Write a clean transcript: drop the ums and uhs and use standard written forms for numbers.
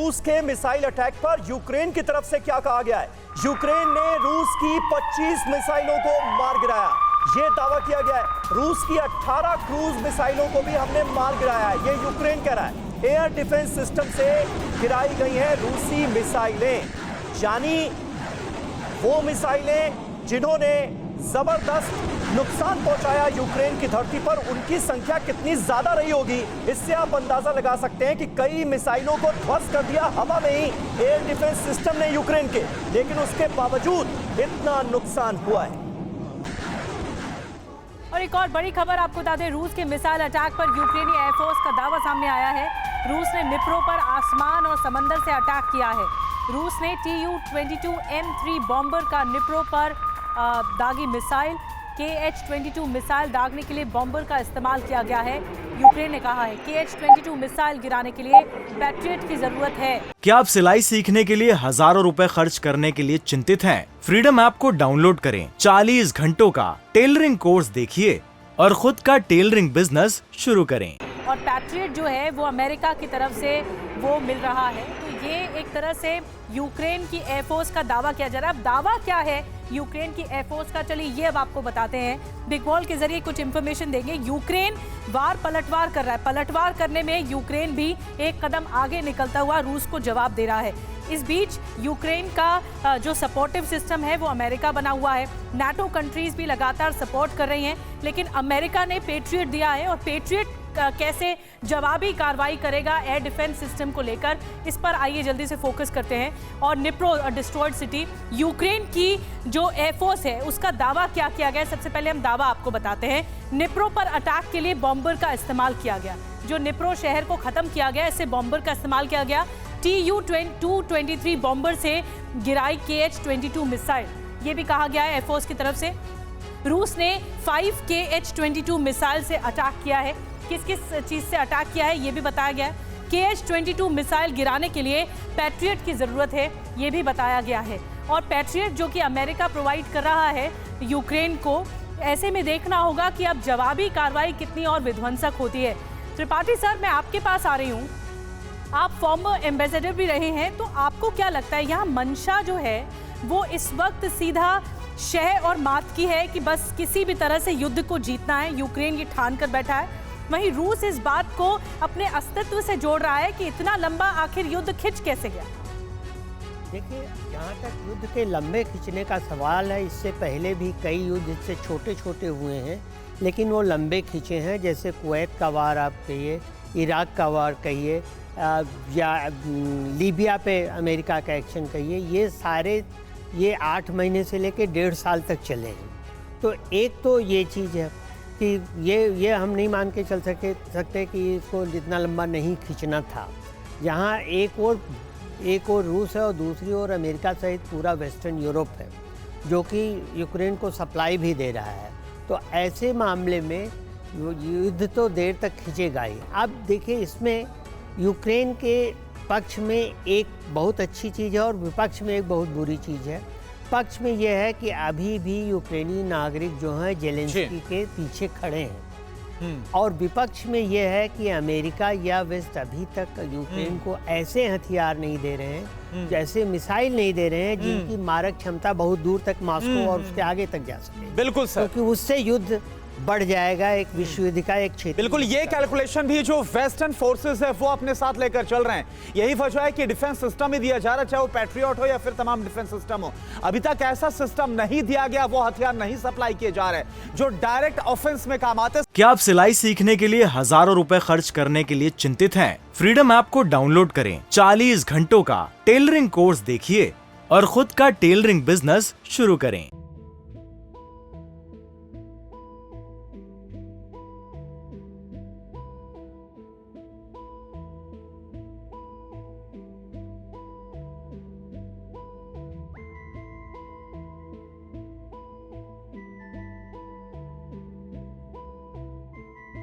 रूस के missile attack पर यूक्रेन की तरफ से क्या कहा गया है। यूक्रेन ने रूस की 25 मिसाइलों को मार गिराया, ये दावा किया गया है। रूस की 18 क्रूज मिसाइलों को भी हमने मार गिराया है, ये यूक्रेन कह रहा है। एयर डिफेंस सिस्टम से गिराई गई हैं रूसी मिसाइलें, यानी वो मिसाइलें जिन्होंने जबरदस्त नुकसान पहुंचाया यूक्रेन की धरती पर, उनकी संख्या कितनी ज्यादा रही होगी, इससे आप अंदाजा लगा सकते हैं कि कई मिसाइलों को ध्वस्त कर दिया हवा में ही एयर डिफेंस सिस्टम ने यूक्रेन के, लेकिन उसके बावजूद इतना नुकसान हुआ है। और एक और बड़ी खबर आपको बता दें, रूस के मिसाइल अटैक पर यूक्रेनी एयरफोर्स का दावा सामने आया है। रूस ने निप्रो पर आसमान और समंदर से अटैक किया है। रूस ने Tu-22M3 बॉम्बर का निप्रो पर दागी मिसाइल, KH-22 मिसाइल दागने के लिए बॉम्बर का इस्तेमाल किया गया है। यूक्रेन ने कहा है KH-22 मिसाइल गिराने के लिए पैट्रियट की जरूरत है। क्या आप सिलाई सीखने के लिए हजारों रुपए खर्च करने के लिए चिंतित हैं? फ्रीडम ऐप को डाउनलोड करें, 40 घंटों का टेलरिंग कोर्स देखिए और खुद का टेलरिंग बिजनेस शुरू करें। और पैट्रियट जो है वो अमेरिका की तरफ से वो मिल रहा है, तो ये एक तरह से यूक्रेन की एयरफोर्स का दावा किया जा रहा है। अब दावा क्या है यूक्रेन की एयरफोर्स का, चलिए ये अब आपको बताते हैं। बिग वॉल के जरिए कुछ इंफॉर्मेशन देंगे। यूक्रेन पलटवार कर रहा है, पलटवार करने में यूक्रेन भी एक कदम आगे निकलता हुआ रूस को जवाब दे रहा है। इस बीच यूक्रेन का जो सपोर्टिव सिस्टम है वो अमेरिका बना हुआ है। नाटो कंट्रीज भी लगातार सपोर्ट कर रही हैं, लेकिन अमेरिका ने पेट्रियट दिया है और पेट्रियट कैसे जवाबी कार्रवाई करेगा एयर डिफेंस सिस्टम को लेकर, इस पर आइए जल्दी से फोकस करते हैं। और निप्रो डिस्ट्रॉयड सिटी, यूक्रेन की जो एयरफोर्स है उसका दावा क्या किया गया। सबसे पहले हम दावा आपको बताते हैं। निप्रो पर अटैक के लिए बॉम्बर का इस्तेमाल किया गया, जो निप्रो शहर को खत्म किया गया, इससे बॉम्बर का इस्तेमाल किया गया। Tu-23 बॉम्बर से गिराई KH-22 मिसाइल, ये भी कहा गया है एयरफोर्स की तरफ से। रूस ने 5 KH-22 मिसाइल से अटैक किया है। किस किस चीज से अटैक किया है ये भी बताया गया है। KH-22 मिसाइल गिराने के लिए पैट्रियट की जरूरत है, ये भी बताया गया है। और पैट्रियट जो कि अमेरिका प्रोवाइड कर रहा है यूक्रेन को, ऐसे में देखना होगा कि अब जवाबी कार्रवाई कितनी और विध्वंसक होती है। त्रिपाठी सर, मैं आपके पास आ रही हूँ, आप फॉर्मर एम्बेसडर भी रहे हैं, तो आपको क्या लगता है यहाँ मंशा जो है वो इस वक्त सीधा शह और मात की है कि बस किसी भी तरह से युद्ध को जीतना है, यूक्रेन ये ठान कर बैठा है, वहीं रूस इस बात को अपने अस्तित्व से जोड़ रहा है कि इतना लंबा आखिर युद्ध खिंच कैसे गया? देखिए, जहाँ तक युद्ध के लंबे खिंचने का सवाल है, इससे पहले भी कई युद्ध इससे छोटे छोटे हुए हैं, लेकिन वो लंबे खिंचे हैं। जैसे कुवैत का वार आप कहिए, इराक का वार कहिए, या लीबिया पे अमेरिका का एक्शन कहिए, ये सारे 8 महीने से लेकर 1.5 साल तक चले हैं। तो एक तो ये चीज़ है कि ये हम नहीं मान के चल सकते कि इसको जितना लंबा नहीं खींचना था। यहाँ एक और रूस है और दूसरी ओर अमेरिका सहित पूरा वेस्टर्न यूरोप है, जो कि यूक्रेन को सप्लाई भी दे रहा है। तो ऐसे मामले में युद्ध तो देर तक खींचेगा ही। अब देखिए, इसमें यूक्रेन के पक्ष में एक बहुत अच्छी चीज़ है और विपक्ष में एक बहुत बुरी चीज़ है। पक्ष में यह है कि अभी भी यूक्रेनी नागरिक जो हैं जेलेंस्की के पीछे खड़े हैं, और विपक्ष में यह है कि अमेरिका या वेस्ट अभी तक यूक्रेन को ऐसे हथियार नहीं दे रहे हैं, जैसे मिसाइल नहीं दे रहे हैं जिनकी मारक क्षमता बहुत दूर तक मॉस्को और उसके आगे तक जा सके। बिल्कुल सर, क्योंकि उससे युद्ध बढ़ जाएगा, एक विश्व युद्ध का एक क्षेत्र। बिल्कुल, ये कैलकुलेशन भी जो वेस्टर्न फोर्सेस है वो अपने साथ लेकर चल रहे हैं। यही वजह है कि डिफेंस सिस्टम ही दिया जा रहा है, चाहे वो पैट्रियट हो या फिर तमाम डिफेंस सिस्टम हो। अभी तक ऐसा सिस्टम नहीं दिया गया, वो हथियार नहीं सप्लाई किए जा रहे जो डायरेक्ट ऑफेंस में काम आते। क्या आप सिलाई सीखने के लिए हजारों रुपए खर्च करने के लिए चिंतित हैं? फ्रीडम ऐप को डाउनलोड करें, 40 घंटों का टेलरिंग कोर्स देखिए और खुद का टेलरिंग बिजनेस शुरू करें।